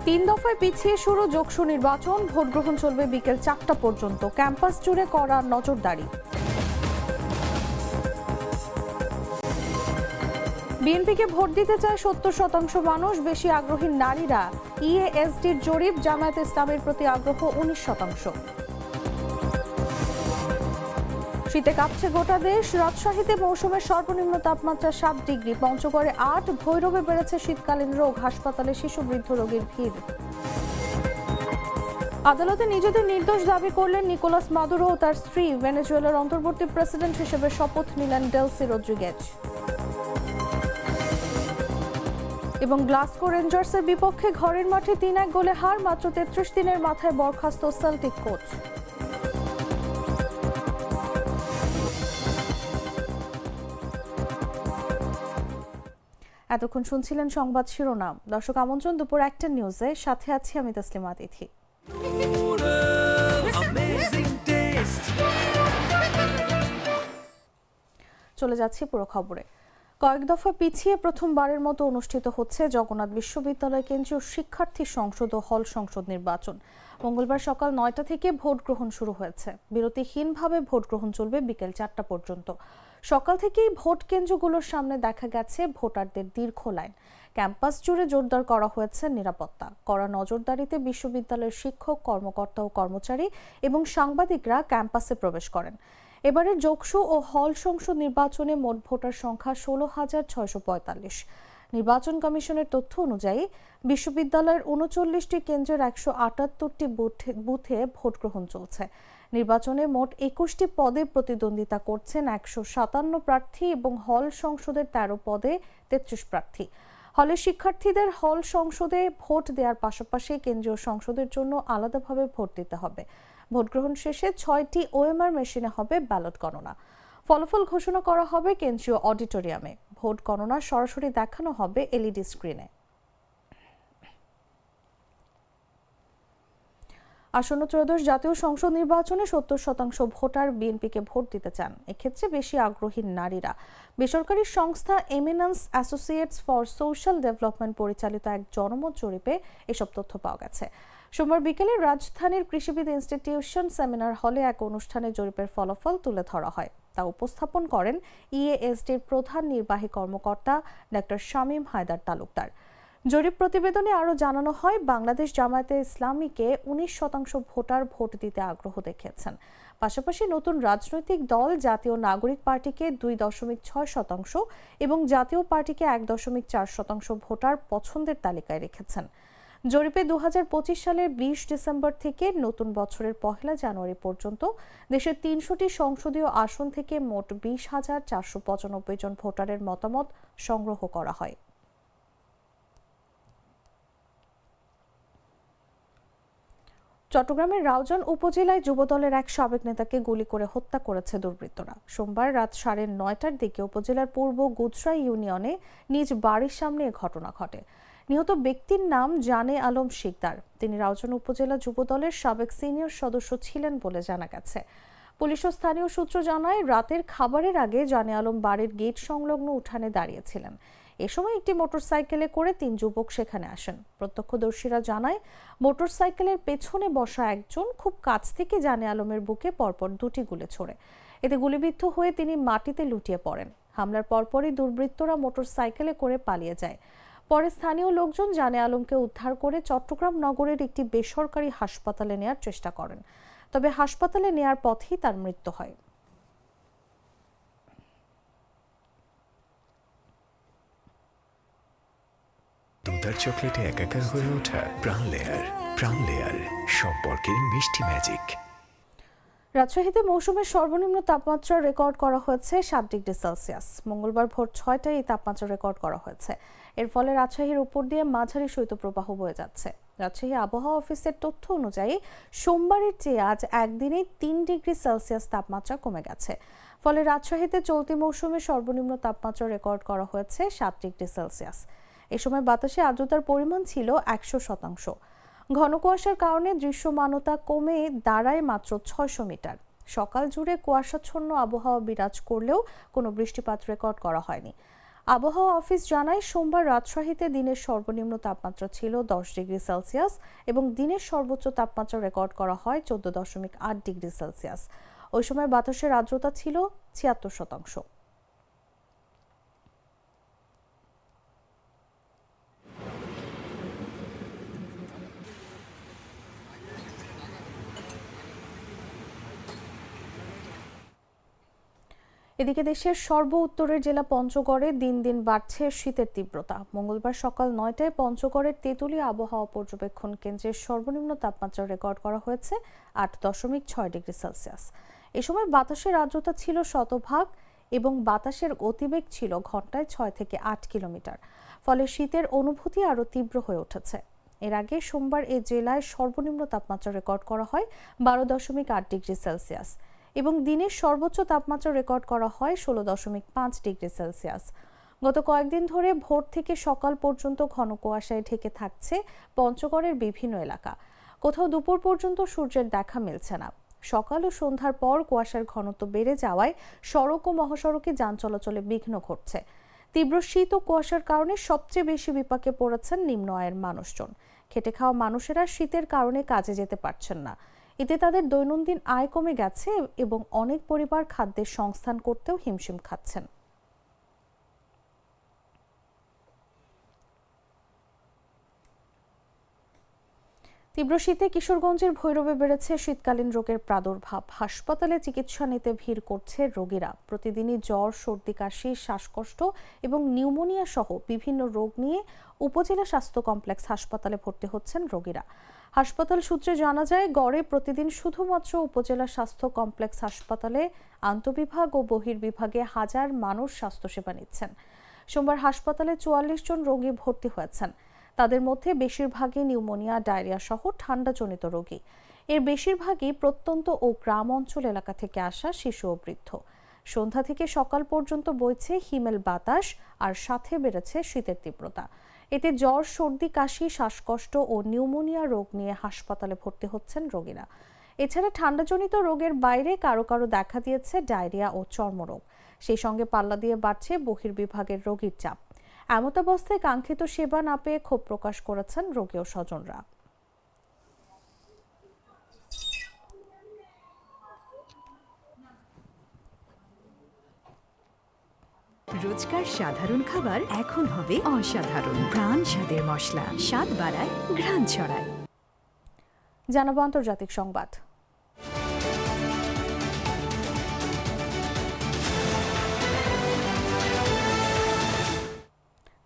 তিন দফায় পিছিয়ে শুরু যোগসু নির্বাচন, ভোট গ্রহণ চলবে বিকেল 4টা পর্যন্ত। ক্যাম্পাস জুড়ে কড়া নজরদারি। বিএনপিকে ভোট দিতে চায় 70% মানুষ, বেশি আগ্রহী নারীরা। ইএএসডির জরিপ, জামায়াতে ইসলামের প্রতি আগ্রহ 19%। শীতে কাঁপছে গোটা দেশ। রাজশাহীতে মৌসুমের সর্বনিম্ন তাপমাত্রা 7 ডিগ্রি, পঞ্চগড়ে 8, ভৈরবে বেড়েছে শীতকালীন রোগ, হাসপাতালে শিশু বৃদ্ধ রোগীর ভিড়। আদালতে নিজেদের নির্দোষ দাবি করলেন নিকোলাস মাদুরো ও তার স্ত্রী। ভেনেজুয়েলার অন্তর্বর্তী প্রেসিডেন্ট হিসেবে শপথ নিলেন ডেলসি রদ্রিগেজ। এবং গ্লাসগো রেঞ্জার্সের বিপক্ষে ঘরের মাঠে 3-1 গোলে হার, মাত্র 33 দিনের মাথায় বরখাস্ত সেল্টিক কোচ। এতক্ষণ শুনছিলেন সংবাদ শিরোনাম। দর্শক, আমন্ত্রণ দুপুর 1টা নিউজে, সাথে আছি আমি তাসলিমা তিথি। চলে যাচ্ছি পুরো খবরে। কয়েক দফা পিছিয়ে প্রথমবারের মতো অনুষ্ঠিত হচ্ছে জগন্নাথ বিশ্ববিদ্যালয় কেন্দ্রীয় শিক্ষার্থী সংসদ ও হল সংসদ নির্বাচন। মঙ্গলবার সকাল 9টা থেকে ভোট গ্রহণ শুরু হয়েছে। বিরতিহীনভাবে ভোট গ্রহণ চলবে বিকেল 4টা পর্যন্ত। সকাল থেকেই ভোট কেন্দ্রগুলোর সামনে দেখা গেছে ভোটারদের দীর্ঘ লাইন। ক্যাম্পাস জুড়ে জোরদার করা হয়েছে নিরাপত্তা। কড়া নজরদারিতে বিশ্ববিদ্যালয়ের শিক্ষক, কর্মকর্তা ও কর্মচারী এবং সাংবাদিকরা ক্যাম্পাসে প্রবেশ করেন। এবারের যোগসু ও হল সংসদ নির্বাচনে মোট ভোটার সংখ্যা 16,645। নির্বাচন কমিশনের তথ্য অনুযায়ী বিশ্ববিদ্যালয়ের 39টি কেন্দ্রের 178টি বুথে ভোট গ্রহণ চলছে। নির্বাচনে মোট 21টি পদে প্রতিদ্বন্দ্বিতা করছেন 157 প্রার্থী এবং হল সংসদের 13 পদে 33 প্রার্থী। হলের শিক্ষার্থীদের হল সংসদে ভোট দেওয়ার পাশাপাশি কেন্দ্রীয় সংসদের জন্য আলাদাভাবে ভোট দিতে হবে। ভোট গ্রহণ শেষে 6টি ওএমআর মেশিনে হবে ব্যালট গণনা। ফলাফল ঘোষণা করা হবে কেন্দ্রীয় অডিটোরিয়ামে। ভোট গণনা সরাসরি দেখানো হবে এলইডি স্ক্রিনে। আসন্ন ত্রয়োদশ জাতীয় সংসদ নির্বাচনে 70% ভোটার বিএনপিকে ভোট দিতে চান। এক্ষেত্রে বেশি আগ্রহী নারীরা। বেসরকারি সংস্থা eminence associates for social development পরিচালিত এক জনমত জরিপে এসব তথ্য পাওয়া গেছে। সোমবার বিকেলে রাজধানীর কৃষিবিদ ইনস্টিটিউশন সেমিনার হলে এক অনুষ্ঠানে জরিপের ফলাফল তুলে ধরা হয়। তা উপস্থাপন করেন ইএএসডির প্রধান নির্বাহী কর্মকর্তা ডক্টর শামীম হায়দার তালুকদার। জরিপ প্রতিবেদনে আরও জানানো হয়, বাংলাদেশ জামায়াতে ইসলামীকে 19% ভোটার ভোট দিতে আগ্রহ দেখিয়েছেন। পাশাপাশি নতুন রাজনৈতিক দল জাতীয় নাগরিক পার্টিকে 2.6% এবং জাতীয় পার্টিকে 1.4% ভোটার পছন্দের তালিকায় রেখেছেন। জরিপে 2025 সালের 20 ডিসেম্বর থেকে নতুন বছরের 1 জানুয়ারি পর্যন্ত দেশের 300টি সংসদীয় আসন থেকে মোট 20,495 জন ভোটারের মতামত সংগ্রহ করা হয়। চট্টগ্রামের রাউজান উপজেলায় যুবদলের এক সাবেক নেতাকে গুলি করে হত্যা করেছে দুর্বৃত্তরা। সোমবার রাত 9:30টার দিকে উপজেলার পূর্ব গুজরা ইউনিয়নে নিজ বাড়ির সামনে এ ঘটনা ঘটে। নিহত ব্যক্তির নাম জানে আলম শিকদার। তিনি রাউজান উপজেলা যুবদলের সাবেক সিনিয়র সদস্য ছিলেন বলে জানা গেছে। পুলিশ ও স্থানীয় সূত্র জানায়, রাতের খাবারের আগে জানে আলম বাড়ির গেট সংলগ্ন উঠানে দাঁড়িয়েছিলেন। এ সময় একটি মোটরসাইকেলে করে 3 যুবক সেখানে আসেন। প্রত্যক্ষদর্শীরা জানায়, মোটরসাইকেলের পেছনে বসা একজন খুব কাছ থেকে জানে আলমের বুকে পরপর 2টি গুলি ছোড়ে। এতে গুলিবিদ্ধ হয়ে তিনি মাটিতে লুটিয়ে পড়েন। হামলার পরপরই দুর্বৃত্তরা মোটরসাইকেলে করে পালিয়ে যায়। পরে স্থানীয় লোকজন জানে আলমকে উদ্ধার করে চট্টগ্রাম নগরের একটি বেসরকারি হাসপাতালে নেয়ার চেষ্টা করেন। তবে হাসপাতালে নেয়ার পথেই তার মৃত্যু হয়। দুধার চকলেটে একাকার হয়ে ওঠা প্রাণ লেয়ার সম্পর্কের মিষ্টি ম্যাজিক। রাজশাহীতে মৌসুমের সর্বনিম্ন তাপমাত্রা রেকর্ড করা হয়েছে 7 ডিগ্রি সেলসিয়াস। মঙ্গলবার ভোর 6টায় এই তাপমাত্রা রেকর্ড করা হয়েছে। এর ফলে রাজশাহীর উপর দিয়ে মাঝারি শৈত্যপ্রবাহ বয়ে যাচ্ছে। রাজশাহী আবহাওয়া অফিসের তথ্য অনুযায়ী সোমবারের চেয়ে আজ একদিনে 3 ডিগ্রি সেলসিয়াস তাপমাত্রা কমে গেছে। ফলে রাজশাহীতে চলতি মৌসুমে সর্বনিম্ন তাপমাত্রা রেকর্ড করা হয়েছে 7 ডিগ্রি সেলসিয়াস। এ সময় বাতাসে আর্দ্রতার পরিমাণ ছিল 100%। ঘন কুয়াশার কারণে দৃশ্যমানতা কমে দাঁড়ায় মাত্র 600 মিটার। সকাল জুড়ে কুয়াশাচ্ছন্ন আবহাওয়া বিরাজ করলেও কোনো বৃষ্টিপাত রেকর্ড করা হয়নি। আবহাওয়া অফিস জানায় সোমবার রাজশাহীতে দিনের সর্বনিম্ন তাপমাত্রা ছিল 10 ডিগ্রি সেলসিয়াস এবং দিনের সর্বোচ্চ তাপমাত্রা রেকর্ড করা হয় 14.8 ডিগ্রি সেলসিয়াস। ওই সময় বাতাসের আর্দ্রতা ছিল 76%। এদিকে দেশের সর্ব উত্তরের জেলা পঞ্চগড়ে দিন দিন বাড়ছে শীতের তীব্রতা। মঙ্গলবার সকাল 9টায় পঞ্চগড়ের তেঁতুলিয়া আবহাওয়া পর্যবেক্ষণ কেন্দ্রের সর্বনিম্ন তাপমাত্রা রেকর্ড করা হয়েছে 8.6 ডিগ্রি সেলসিয়াস। এ সময় বাতাসের আর্দ্রতা ছিল শতভাগ এবং বাতাসের গতিবেগ ছিল ঘন্টায় 6 থেকে 8 কিলোমিটার। ফলে শীতের অনুভূতি আরও তীব্র হয়ে উঠেছে। এর আগে সোমবার এই জেলায় সর্বনিম্ন তাপমাত্রা রেকর্ড করা হয় 12.8 ডিগ্রি সেলসিয়াস এবং দিনের সর্বোচ্চ তাপমাত্রা রেকর্ড করা হয় 16.5 ডিগ্রি সেলসিয়াস। গত কয়েকদিন ধরে ভোর থেকে সকাল পর্যন্ত ঘন কুয়াশায় ঢেকে থাকছে পঞ্চগড়ের বিভিন্ন এলাকা। কোথাও দুপুর পর্যন্ত সূর্যের দেখা মিলছে না। সকাল ও সন্ধ্যার পর কুয়াশার ঘনত্ব বেড়ে যাওয়ায় সড়ক ও মহাসড়কে যান চলাচলে বিঘ্ন ঘটছে। তীব্র শীত ও কুয়াশার কারণে সবচেয়ে বেশি বিপাকে পড়েছেন নিম্ন আয়ের মানুষজন। খেটে খাওয়া মানুষেরা শীতের কারণে কাজে যেতে পারছেন না। এতে তাদের দৈনন্দিন আয় কমে গেছে এবং অনেক পরিবার খাদ্যের সংস্থান করতেও হিমশিম খাচ্ছেন। তীব্র শীতে কিশোরগঞ্জের ভৈরবে বেড়েছে শীতকালীন রোগের প্রাদুর্ভাব। হাসপাতালে চিকিৎসা নিতে ভিড় করছে রোগীরা। প্রতিদিনই জ্বর, সর্দি, কাশি, শ্বাসকষ্ট এবং নিউমোনিয়া সহ বিভিন্ন রোগ নিয়ে উপজেলা স্বাস্থ্য কমপ্লেক্স হাসপাতালে ভর্তি হচ্ছেন রোগীরা। হাসপাতাল সূত্রে জানা যায়, গড়ে প্রতিদিন শুধুমাত্র উপজেলা স্বাস্থ্য কমপ্লেক্স হাসপাতালে আন্তঃবিভাগ ও বহির্বিভাগে 1000 মানুষ স্বাস্থ্যসেবা নিচ্ছেন। সোমবার হাসপাতালে 44 জন রোগী ভর্তি হয়েছেন। তাদের মধ্যে বেশিরভাগই নিউমোনিয়া, ডায়রিয়া সহ ঠান্ডাজনিত রোগী। এর বেশিরভাগই প্রত্যন্ত ও গ্রাম অঞ্চল এলাকা থেকে আসা শিশু ও বৃদ্ধ। সন্ধ্যা থেকে সকাল পর্যন্ত বইছে হিমেল বাতাস আর সাথে বেড়েছে শীতের তীব্রতা। এতে জ্বর, সর্দি, কাশি, শ্বাসকষ্ট ও নিউমোনিয়া রোগ নিয়ে হাসপাতালে ভর্তি হচ্ছেন রোগীরা। এছাড়া ঠান্ডাজনিত রোগের বাইরে কারো কারো দেখা দিয়েছে ডায়রিয়া ও চর্মরোগ। সেই সঙ্গে পাল্লা দিয়ে বাড়ছে বহির্বিভাগের রোগীর চাপ। এমতাবস্থায় কাঙ্ক্ষিত সেবা না পেয়ে ক্ষোভ প্রকাশ করেছেন রোগী ও স্বজনরা। রোজকার সাধারণ খাবার এখন হবে অসাধারণ। প্রাণ স্বাদের মশলা, স্বাদ বাড়ায়, ঘ্রাণ ছড়ায়। জানাবো আন্তর্জাতিক সংবাদ।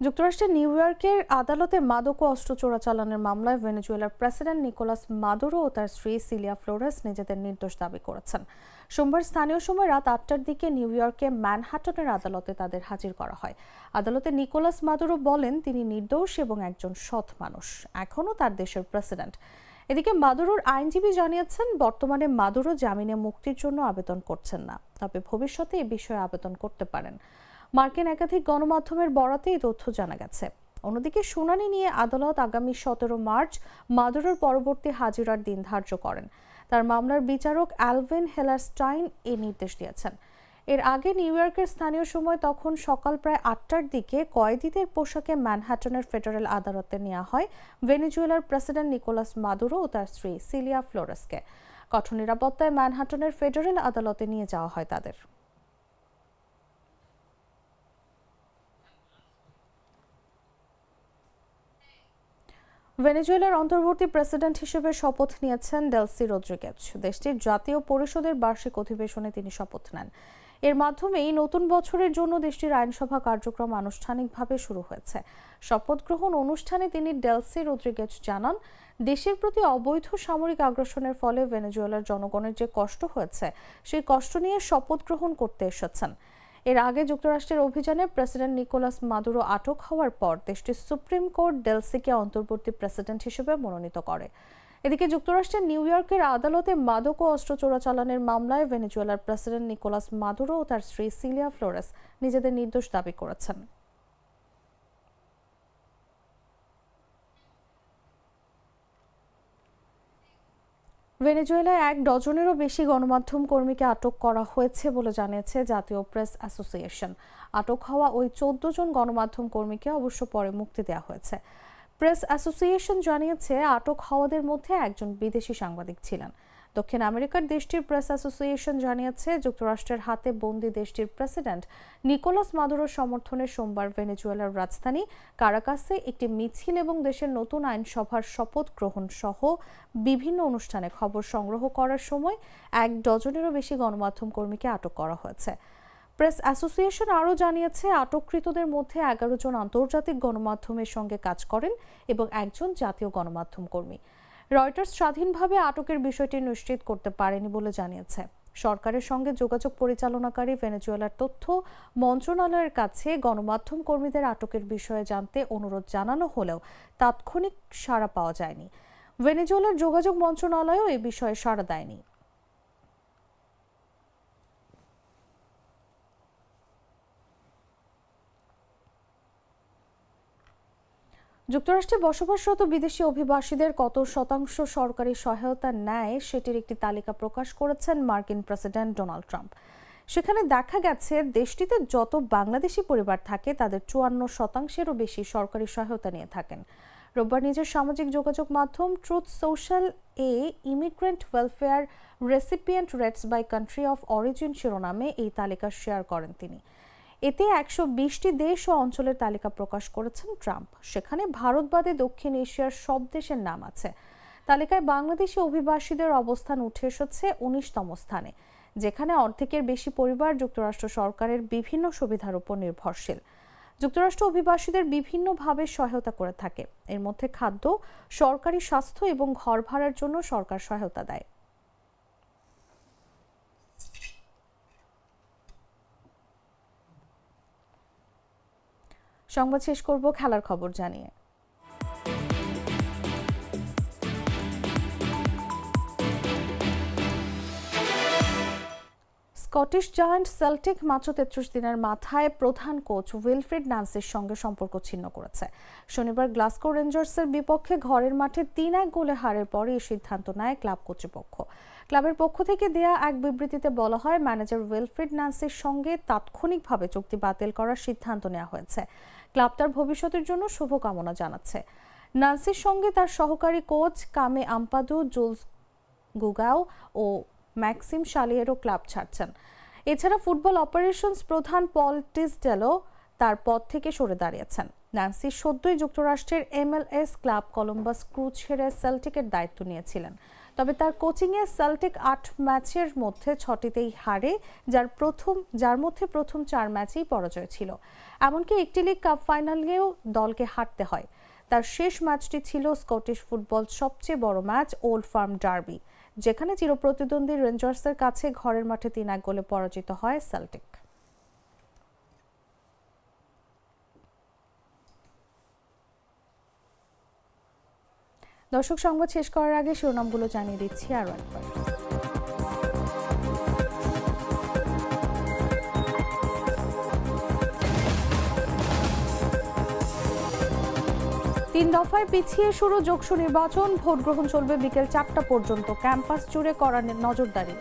যুক্তরাষ্ট্রের নিউ ইয়র্কের আদালতে মাদক ও অস্ত্র চোরাচালানের মামলায় ভেনেজুয়েলার প্রেসিডেন্ট নিকোলাস মাদুরো ও তার স্ত্রী সিলিয়া ফ্লোরেস নিজেদের নির্দোষ দাবি করেছেন। সোমবার স্থানীয় সময় রাত 8টার দিকে নিউ ইয়র্কে ম্যানহাটনের আদালতে তাদের হাজির করা হয়। আদালতে নিকোলাস মাদুরো বলেন তিনি নির্দোষ এবং একজন সৎ মানুষ, এখনও তার দেশের প্রেসিডেন্ট। এদিকে মাদুরোর আইনজীবী জানিয়েছেন, বর্তমানে মাদুরো জামিনে মুক্তির জন্য আবেদন করছেন না, তবে ভবিষ্যতে এ বিষয়ে আবেদন করতে পারেন। মার্কিন একাধিক গণমাধ্যমের বরাতে এই তথ্য জানা গেছে। অন্যদিকে শুনানি নিয়ে আদালত আগামী 17 মার্চ মাদুরোর পরবর্তী হাজিরার দিন ধার্য করেন। তার মামলার বিচারক অ্যালভিন হেলারস্টাইন এই নির্দেশ দিয়েছেন। এর আগে নিউ ইয়র্কের স্থানীয় সময় তখন সকাল প্রায় 8টার দিকে কয়েদিদের পোশাকে ম্যানহাটনের ফেডারেল আদালতে নেওয়া হয় ভেনেজুয়েলার প্রেসিডেন্ট নিকোলাস মাদুরো ও তার স্ত্রী সিলিয়া ফ্লোরেসকে। কঠোর নিরাপত্তায় ম্যানহাটনের ফেডারেল আদালতে নিয়ে যাওয়া হয় তাদের। ভেনেজুয়েলার অন্তর্বর্তী প্রেসিডেন্ট হিসেবে শপথ নিয়েছেন ডেলসি রদ্রিগেজ। দেশটির জাতীয় পরিষদের বার্ষিক অধিবেশনে তিনি শপথ নেন। এর মাধ্যমেই নতুন বছরের জন্য দেশটির আইনসভা কার্যক্রম আনুষ্ঠানিকভাবে শুরু হয়েছে। শপথ গ্রহণ অনুষ্ঠানে তিনি ডেলসি রদ্রিগেজ জানান, দেশের প্রতি অবৈধ সামরিক আগ্রাসনের ফলে ভেনেজুয়েলার জনগণের যে কষ্ট হয়েছে, সেই কষ্ট নিয়ে শপথ গ্রহণ করতে এসেছেন। এর আগে যুক্তরাষ্ট্রের অভিযানে প্রেসিডেন্ট নিকোলাস মাদুরো আটক হওয়ার পর দেশটির সুপ্রিম কোর্ট ডেলসিকে অন্তর্বর্তী প্রেসিডেন্ট হিসেবে মনোনীত করে। এদিকে যুক্তরাষ্ট্রের নিউ ইয়র্কের আদালতে মাদক ও অস্ত্র চোরাচালানের মামলায় ভেনেজুয়েলার প্রেসিডেন্ট নিকোলাস মাদুরো ও তার স্ত্রী সিলিয়া ফ্লোরেস নিজেদের নির্দোষ দাবি করেছেন। ভেনেজুয়েলায় 1 ডজনেরও বেশি গণমাধ্যম কর্মীকে আটক করা হয়েছে বলে জানিয়েছে জাতীয় প্রেস অ্যাসোসিয়েশন। আটক হওয়া ওই 14 জন গণমাধ্যম কর্মীকে অবশ্য পরে মুক্তি দেওয়া হয়েছে। প্রেস অ্যাসোসিয়েশন জানিয়েছে আটক হওয়াদের মধ্যে একজন বিদেশি সাংবাদিক ছিলেন। দক্ষিণ আমেরিকার দেশটির প্রেস অ্যাসোসিয়েশন জানিয়েছে যুক্তরাষ্ট্রের হাতে বন্দী দেশটির প্রেসিডেন্ট নিকোলাস মাদুরোর সমর্থনে সোমবার ভেনেজুয়েলার রাজধানী কারাকাসে একটি মিছিল এবং দেশের নতুন আইনসভার শপথ গ্রহণ সহ বিভিন্ন অনুষ্ঠানে খবর সংগ্রহ করার সময় 1 ডজনেরও বেশি গণমাধ্যম কর্মীকে আটক করা হয়েছে। প্রেস অ্যাসোসিয়েশন আরও জানিয়েছে আটককৃতদের মধ্যে 11 জন আন্তর্জাতিক গণমাধ্যমের সঙ্গে কাজ করেন এবং একজন জাতীয় গণমাধ্যম কর্মী। রয়টার্স স্বাধীনভাবে আটকের বিষয়টি নিশ্চিত করতে পারেনি বলে জানিয়েছে। সরকারের সঙ্গে যোগাযোগ পরিচালনাকারী ভেনেজুয়েলার তথ্য মন্ত্রণালয়ের কাছে গণমাধ্যম কর্মীদের আটকের বিষয়ে জানতে অনুরোধ জানানো হলেও তাৎক্ষণিক সাড়া পাওয়া যায়নি। ভেনেজুয়েলার যোগাযোগ মন্ত্রণালয়ও এ বিষয়ে সাড়া দেয়নি। যুক্তরাষ্ট্রে বসবাসরত বিদেশি অভিবাসীদের কত শতাংশ সরকারি সহায়তা নেয় সেটির একটি তালিকা প্রকাশ করেছেন মার্কিন প্রেসিডেন্ট ডোনাল্ড ট্রাম্প। সেখানে দেখা গেছে দেশটিতে যত বাংলাদেশি পরিবার থাকে তাদের 54%-এরও বেশি সরকারি সহায়তা নিয়ে থাকেন। রোববার নিজের সামাজিক যোগাযোগ মাধ্যম Truth Social immigrant welfare recipient rates by country of origin শিরোনামে এই তালিকা শেয়ার করেন তিনি। এতে 120টি দেশ ও অঞ্চলের তালিকা প্রকাশ করেছেন ট্রাম্প। সেখানে ভারত বাদে দক্ষিণ এশিয়ার সব দেশের নাম আছে। তালিকায় বাংলাদেশি অভিবাসীদের অবস্থান উঠে এসেছে 19তম স্থানে, যেখানে অর্ধেকের বেশি পরিবার যুক্তরাষ্ট্র সরকারের বিভিন্ন সুবিধার উপর নির্ভরশীল। যুক্তরাষ্ট্র অভিবাসীদের বিভিন্নভাবে সহায়তা করে থাকে। এর মধ্যে খাদ্য, সরকারি স্বাস্থ্য এবং ঘর ভাড়ার জন্য সরকার সহায়তা দেয়। সংবাদ শেষ করব খেলার খবর জানিয়ে। স্কটিশ জায়ান্ট সেল্টিক মাত্র 33 দিনের মাথায় প্রধান কোচ উইলফ্রেড ন্যান্সির সঙ্গে সম্পর্ক ছিন্ন করেছে। শনিবার গ্লাসগো রেঞ্জার্সের বিপক্ষে ঘরের মাঠে 3-1 গোলে হারের পরে এই সিদ্ধান্ত নেয় ক্লাব কর্তৃপক্ষ। ক্লাবের পক্ষ থেকে দেয়া এক বিবৃতিতে বলা হয়, ম্যানেজার উইলফ্রেড ন্যান্সির সঙ্গে তাৎক্ষণিকভাবে চুক্তি বাতিল করার সিদ্ধান্ত নেওয়া হয়েছে। ক্লাব তার ভবিষ্যতের জন্য শুভকামনা জানাচ্ছে। ন্যান্সির সঙ্গে তার সহকারী কোচ কামে আম্পাদু, জুলস গুগাও ও ম্যাক্সিম শালিয়েরও ক্লাব ছাড়ছেন। এছাড়া ফুটবল অপারেশনস প্রধান পল টিসডেলও তার পদ থেকে সরে দাঁড়িয়েছেন। ন্যান্সি সদ্যই যুক্তরাষ্ট্রের MLS ক্লাব কলম্বাস ক্রু ছেড়ে সেল্টিকের দায়িত্ব নিয়েছিলেন। তবে তার কোচিংয়ে সেল্টিক 8 ম্যাচের মধ্যে 6টিতেই হারে, যার মধ্যে প্রথম 4 ম্যাচেই পরাজয় ছিল। এমনকি একটি লিগ কাপ ফাইনালেও দলকে হারতে হয়। তার শেষ ম্যাচটি ছিল স্কটিশ ফুটবল সবচেয়ে বড় ম্যাচ ওল্ড ফার্ম ডার্বি, যেখানে চিরপ্রতিদ্বন্দ্বী রেঞ্জার্সের কাছে ঘরের মাঠে 3-1 গোলে পরাজিত হয় সেল্টিক। দর্শক, সংবাদ শেষ করার আগে শিরোনামগুলো জানিয়ে দিচ্ছি আরও একবার। তিন দফায় পিছিয়ে শুরু যোগসু নির্বাচন, ভোট গ্রহণ চলবে বিকেল 4টা পর্যন্ত। ক্যাম্পাস জুড়ে কড়া নজরদারি।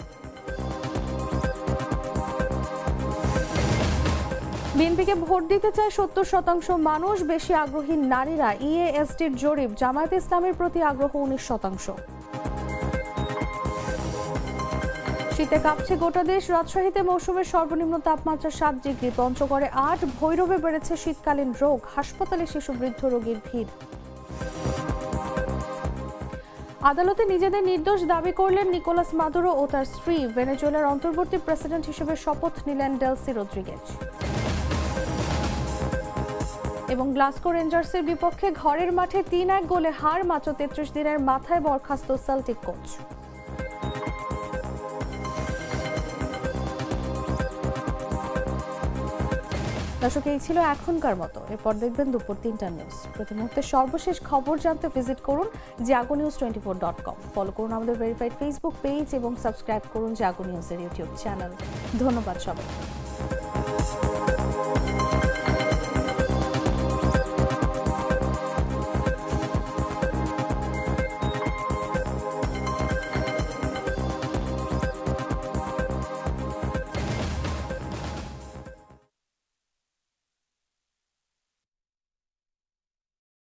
বিএনপিকে ভোট দিতে চায় 70% মানুষ, বেশি আগ্রহী নারীরা। ইএএসটির জরিপ, জামায়াতে ইসলামের প্রতি আগ্রহ 19%। শীতে কাঁপছে গোটা দেশ, রাজশাহীতে মৌসুমের সর্বনিম্ন তাপমাত্রা 7 ডিগ্রি, পঞ্চগড়ে 8, ভৈরবে বেড়েছে শীতকালীন রোগ, হাসপাতালে শিশু বৃদ্ধ রোগীর ভিড়। আদালতে নিজেদের নির্দোষ দাবি করলেন নিকোলাস মাদুরো ও তার স্ত্রী। ভেনেজুয়েলার অন্তর্বর্তী প্রেসিডেন্ট হিসেবে শপথ নিলেন ডেলসি রদ্রিগেজ। এবং গ্লাসগো রেঞ্জার্সের বিপক্ষে ঘরের মাঠে 3-1 গোলে হার, মাত্র 33 দিনের মাথায় বরখাস্ত সেল্টিক কোচ। দর্শক, এই ছিল এখনকার মতো। এরপর দেখবেন দুপুর 3টার নিউজ। প্রতি মুহূর্তে সর্বশেষ খবর জানতে ভিজিট করুন jagonews24.com। ফলো করুন আমাদের ভেরিফাইড ফেসবুক পেজ এবং সাবস্ক্রাইব করুন জাগো নিউজের ইউটিউব চ্যানেল। ধন্যবাদ সবাই।